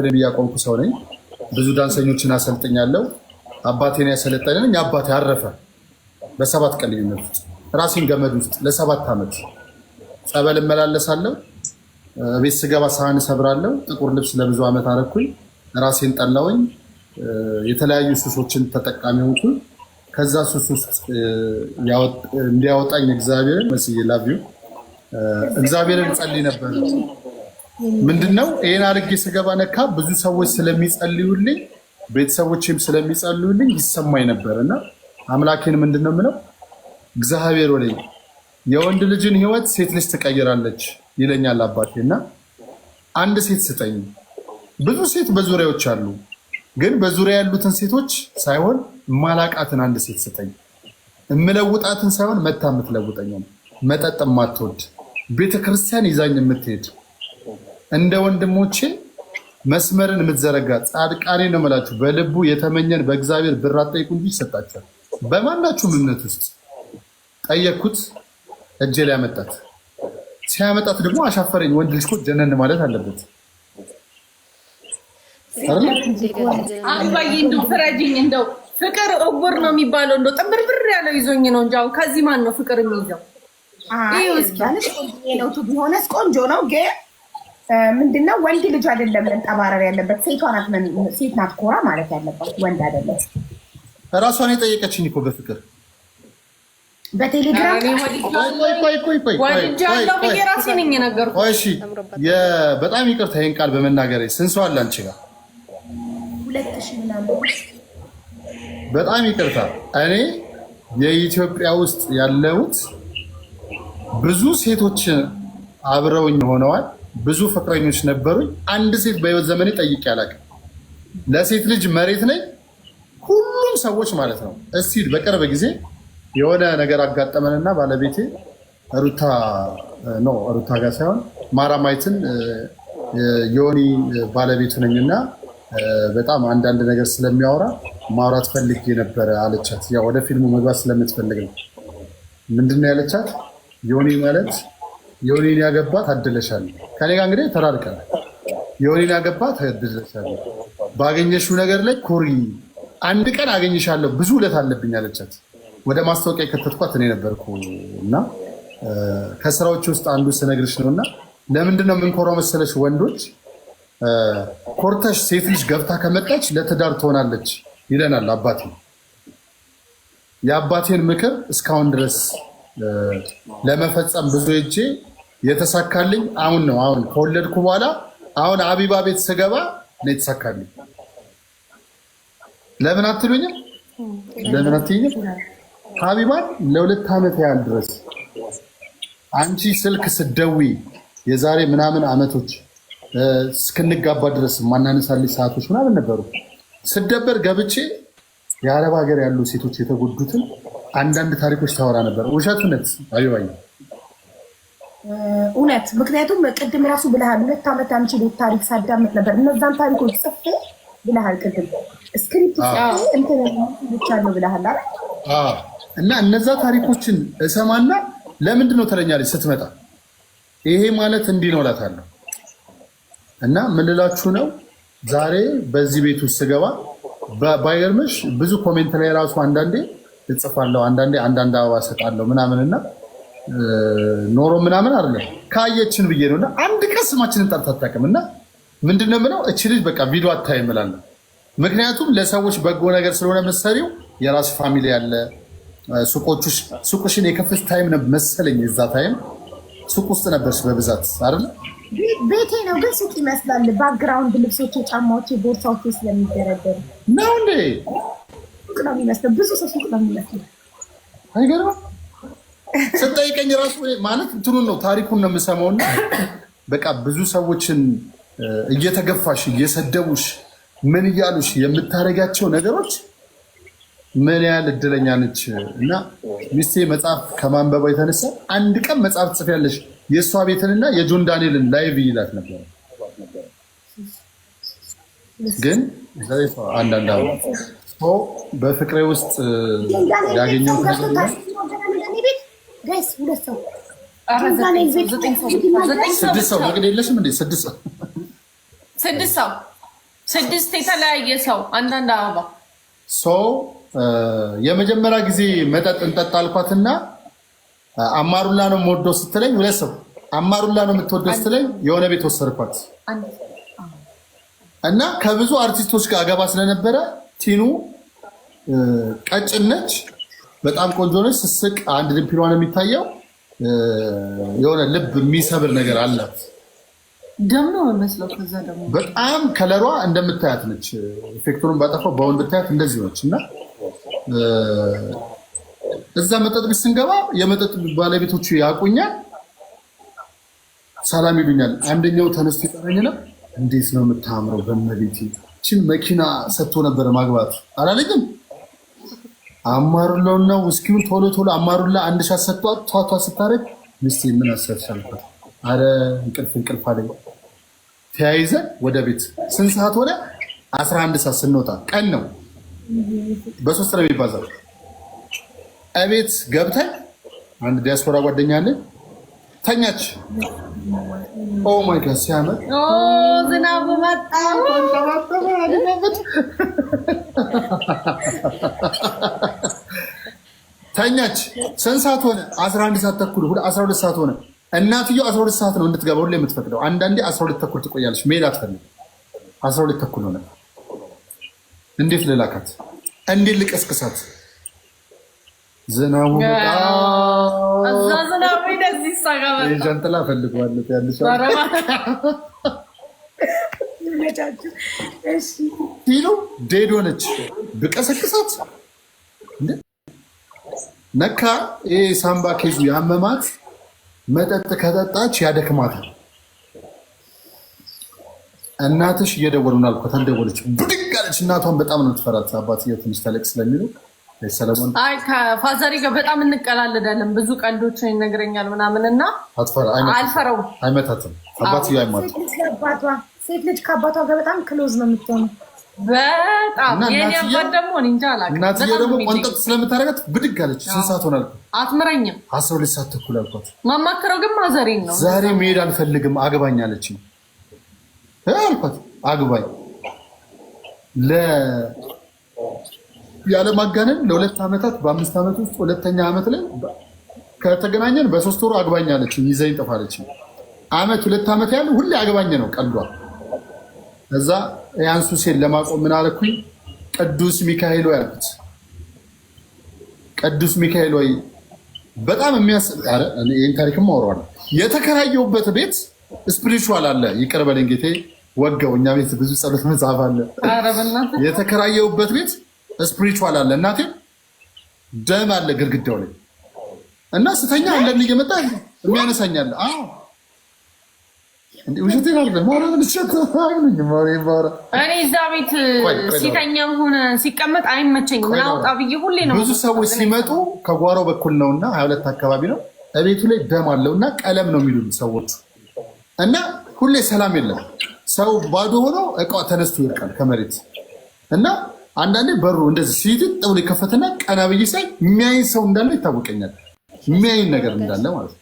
አይከፈልም ያቆምኩ ሰው ነኝ። ብዙ ዳንሰኞችን አሰልጥኛለሁ። አባቴን ያሰለጠነኝ አባቴ አረፈ በ7 ቀን ልዩነት ራሴን ገመድ ውስጥ ለ7 ዓመት ጸበል እመላለሳለሁ። ቤት ስገባ ሳህን እሰብራለሁ። ጥቁር ልብስ ለብዙ ዓመት አረኩኝ። ራሴን ጠላውኝ። የተለያዩ ሱሶችን ተጠቃሚ ሆንኩኝ። ከዛ ሱስ ውስጥ እንዲያወጣኝ እግዚአብሔርን መስዬ ላቪዩ እግዚአብሔርን ጸልይ ነበር። ምንድነው ይሄን አድርጌ ስገባ ነካ ብዙ ሰዎች ስለሚጸልዩልኝ ቤተሰቦችም ስለሚጸልዩልኝ ይሰማኝ ነበርና አምላኬን ምንድነው ምለው እግዚአብሔር ወለኝ የወንድ ልጅን ህይወት ሴት ልጅ ትቀይራለች ይለኛል አባቴና አንድ ሴት ስጠኝ። ብዙ ሴት በዙሪያዎች አሉ፣ ግን በዙሪያ ያሉትን ሴቶች ሳይሆን ማላቃትን አንድ ሴት ስጠኝ። እምለውጣትን ሳይሆን መታ የምትለውጠኝ መጠጥ ማትወድ ቤተክርስቲያን ይዛኝ የምትሄድ እንደ ወንድሞቼ መስመርን የምትዘረጋ ጻድቃኔ ነው የምላችሁ። በልቡ የተመኘን በእግዚአብሔር ብር አትጠይቁ እንጂ ይሰጣችኋል። በማናችሁም እምነት ውስጥ ጠየቅኩት፣ እጄ ላይ ያመጣት። ሲያመጣት ደግሞ አሻፈረኝ። ወንድ ልጅ እኮ ጀነን ማለት አለበት። አባዬ እንደው ፍረጅኝ። እንደው ፍቅር እውር ነው የሚባለው። እንደው ጥብርብር ያለው ይዞኝ ነው እንጂ አሁን ከዚህ ማን ነው ፍቅር የሚይዘው? ነው ቢሆነስ ቆንጆ ነው። ግን ምንድነው ወንድ ልጅ አይደለም መንጠባረር ያለበት፣ ሴቷ ናት። ሴት ናት ኮራ ማለት ያለባት፣ ወንድ አይደለም። ራሷን የጠየቀችኝ እኮ በፍቅር በቴሌግራም በጣም ይቅርታ ይሄን ቃል በመናገር ስንት ሰው አለ አንቺ ጋር? 2000 ምናምን። በጣም ይቅርታ እኔ የኢትዮጵያ ውስጥ ያለሁት ብዙ ሴቶች አብረውኝ ሆነዋል። ብዙ ፍቅረኞች ነበሩኝ። አንድ ሴት በህይወት ዘመኔ ጠይቄ አላውቅም። ለሴት ልጅ መሬት ነኝ። ሁሉም ሰዎች ማለት ነው። እስቲ በቅርብ ጊዜ የሆነ ነገር አጋጠመንና ባለቤቴ ሩታ ጋር ሳይሆን ማራማይትን የሆኒ ባለቤቱ ነኝና በጣም አንዳንድ ነገር ስለሚያወራ ማውራት ፈልጌ ነበረ አለቻት። ያው ወደ ፊልሙ መግባት ስለምትፈልግ ነው። ምንድን ነው ያለቻት? ዮኒ ማለት ዮኒን ያገባት አድለሻል። ከኔ ጋር እንግዲህ ተራርቀናል። ዮኒን ያገባት አድለሻል። ባገኘሽው ነገር ላይ ኩሪ፣ አንድ ቀን አገኝሻለሁ፣ ብዙ ውለት አለብኝ አለቻት። ወደ ማስታወቂያ የከተትኳት እኔ ነበርኩ እና ከስራዎች ውስጥ አንዱ ስነግርሽ ነውና ለምንድነው የምንኮራው መሰለሽ? ወንዶች ኮርተሽ ሴት ልጅ ገብታ ከመጣች ለትዳር ትሆናለች ይለናል አባቴ። የአባቴን ምክር እስካሁን ድረስ ለመፈጸም ብዙ እጄ የተሳካልኝ አሁን ነው። አሁን ከወለድኩ በኋላ አሁን አቢባ ቤት ስገባ ነው የተሳካልኝ። ለምን አትሉኝም? ለምን አትይኝም? ሀቢባን ለ2 ዓመት ያህል ድረስ አንቺ ስልክ ስትደውይ የዛሬ ምናምን ዓመቶች እስክንጋባ ድረስ ማናነሳልሽ ሰዓቶች ምናምን ነበሩ። ስደበር ገብቼ የአረብ ሀገር ያሉ ሴቶች የተጎዱትን አንዳንድ ታሪኮች ታወራ ነበር። ውሸት እውነት? አቢባዬ እውነት። ምክንያቱም ቅድም ራሱ ብለሃል 2 ዓመት አንቺ ቤት ታሪክ ሳዳምጥ ነበር። እነዛን ታሪኮች ጽፌ ብለሃል። ቅድም ስክሪፕት ጽፌ እንትን ብቻ ነው ብለሃል አይደል? እና እነዛ ታሪኮችን እሰማና ለምንድን ነው ትለኛለች ስትመጣ። ይሄ ማለት እንዲህ ነው እላታለሁ። እና ምን ልላችሁ ነው ዛሬ በዚህ ቤት ውስጥ ስገባ ባይገርምሽ ብዙ ኮሜንት ላይ ራሱ አንዳንዴ እጽፋለሁ፣ አንዳንዴ አንዳንድ አበባ እሰጣለሁ ምናምንና ኖሮ ምናምን አይደለም ካየችን ብዬ ነውና አንድ ቀን ስማችንን ጠርታ አታውቅም። እና ምንድነው የምለው እቺ ልጅ በቃ ቪዲዮ አታይም እላለሁ። ምክንያቱም ለሰዎች በጎ ነገር ስለሆነ መሰሪው የራሱ ፋሚሊ ያለ ሱቁሽን የከፈች ታይም መሰለኝ። እዛ ታይም ሱቅ ውስጥ ነበርሽ በብዛት አይደል? ቤቴ ነው ግን ሱቅ ይመስላል። ባክግራውንድ ልብሶች፣ ጫማዎች፣ ቦርሳዎች ስለሚደረደሩ ነው እንዴ? ሱቅ ነው የሚመስለው። ብዙ ሰው ሱቅ ነው የሚመስለው። አይገርም? ስጠይቀኝ ራሱ ማለት እንትኑን ነው ታሪኩን ነው የምሰማውና በቃ ብዙ ሰዎችን እየተገፋሽ እየሰደቡሽ ምን እያሉሽ የምታደርጋቸው ነገሮች ምን ያህል እድለኛ ነች። እና ሚስቴ መጽሐፍ ከማንበባ የተነሳ አንድ ቀን መጽሐፍ ትጽፊያለሽ የእሷ ቤትንና የጆን ዳንኤልን ላይቭ ይላት ነበር። ግን አንዳንድ በፍቅሬ ውስጥ ያገኘው ስድስት ሰው መቅድ የለሽም እንዴ? 6 ሰው 6 የተለያየ ሰው አንዳንድ አበባ የመጀመሪያ ጊዜ መጠጥ እንጠጣ አልኳትና አማሩላ ነው የምወደው ስትለኝ ሁለት ሰው አማሩላ ነው የምትወደው ስትለኝ የሆነ ቤት ወሰድኳት እና ከብዙ አርቲስቶች ጋር አገባ ስለነበረ ቲኑ ቀጭን ነች፣ በጣም ቆንጆ ነች። ስስቅ አንድ ድምፒሏ ነው የሚታየው። የሆነ ልብ የሚሰብር ነገር አላት። ደም ነው መስለው። ከዛ ደግሞ በጣም ከለሯ እንደምታያት ነች። ኢፌክቱን ባጠፋው በአሁን ብታያት እንደዚህ ነች እና እዛ መጠጥ ቤት ስንገባ የመጠጥ ባለቤቶቹ ያውቁኛል፣ ሰላም ይሉኛል። አንደኛው ተነስቶ ይጠራኝና እንዴት ነው የምታምረው በመቤቴ ችን መኪና ሰጥቶ ነበረ ማግባት አላለኝም። አማሩላውና ውስኪውን ቶሎ ቶሎ አማሩላ አንድ ሻት ሰጥቷት ቷቷ ስታረግ ሚስቴ ምን አሰርሻልኳት። አረ እንቅልፍ አለኝ። ተያይዘን ወደ ቤት ስንት ሰዓት ሆነ? 11 ሰዓት ስንወጣ ቀን ነው። በሶስት ነው የሚባዛው። እቤት ገብተን አንድ ዲያስፖራ ጓደኛ አለ ተኛች። ኦ ማይ ጋድ ሲያምር! ዝናቡ መጣ። ተኛች። ስንት ሰዓት ሆነ? 11 ሰዓት ተኩል 12 ሰዓት ሆነ። እናትየው 12 ሰዓት ነው እንድትገባ ሁሌ የምትፈቅደው። አንዳንዴ 12 ተኩል ትቆያለች። መሄድ አትፈልግም። 12 ተኩል ሆነ። እንዴት ልላካት? እንዴት ልቀስቅሳት? ዝናቡ ጃንጥላ ፈልገዋለሁ ያለሽ ሲሉ ዴዶ ነች። ብቀሰቅሳት ነካ ይሄ ሳምባ ኬዙ ያመማት መጠጥ ከጠጣች ያደክማታል። እናትሽ እየደወሉን አልኳት። አልደወለች። ብድግ አለች። እናቷን በጣም ነው ትፈራት። አባትዬው ትንሽ ተለቅ ስለሚሉ ሰለሞን አይ ከፋዘሪ ጋር በጣም እንቀላለዳለን። ብዙ ቀልዶችን ይነግረኛል ምናምን እና አልፈረውም። አይመታትም። አባትዬው አይመታትም። ሴት ልጅ ከአባቷ ጋር በጣም ክሎዝ ነው የምትሆነው። በጣም የኔ አባት ደግሞ እንጃ አላውቅም። እናትዬ ደግሞ ቆንጠጥ ስለምታረጋት ብድግ አለች። ስንት ሰዓት ሆናል? አትምረኝም። 12 ሰዓት ተኩል አልኳት። ማማከረው ግን ማዘሬን ነው። ዛሬ መሄድ አልፈልግም አግባኝ አለችኝ። አልኳት አግባኝ ያለማጋነን ለ2 ዓመታት በ5 ዓመት ውስጥ ሁለተኛ ዓመት ላይ ከተገናኘን በ3 ወሩ አግባኝ አለችኝ። ይዘኝ ጠፋለችኝ። ዓመት 2 ዓመት ያለ ሁሌ አግባኝ ነው ቀልዷ። እዛ ያንሱ ሴል ለማቆም ምን አለኩኝ? ቅዱስ ሚካኤል ወይ አልኩት። ቅዱስ ሚካኤል ወይ በጣም የሚያስጠራ ይሄን ታሪክም አወራዋለሁ። የተከራየሁበት ቤት ስፒሪቹዋል አለ። ይቅር በለኝ ጌቴ ወጋው። እኛ ቤት ብዙ ጸሎት መጽሐፍ አለ። የተከራየሁበት ቤት ስፒሪቹዋል አለ። እናቴ ደም አለ ግድግዳው ላይ እና ስተኛ አንዳንድ እየመጣ የሚያነሳኛል። አዎ እንዴ ውሸቴን አይደለም። ማረምን እኔ እዛ ቤት ሲተኛም ሆነ ሲቀመጥ አይመቸኝም። ላውጣ ብዬ ሁሌ ነው። ብዙ ሰዎች ሲመጡ ከጓሮ በኩል ነውና 22 አካባቢ ነው። እቤቱ ላይ ደም አለውና ቀለም ነው የሚሉት ሰዎች እና ሁሌ ሰላም የለም። ሰው ባዶ ሆኖ እቃው ተነስቶ ይወድቃል ከመሬት እና አንዳንዴ በሩ እንደዚህ ሲጥጥ ብሎ ይከፈትና ቀና ብዬ ሳይ የሚያይን ሰው እንዳለ ይታወቀኛል። የሚያይን ነገር እንዳለ ማለት ነው።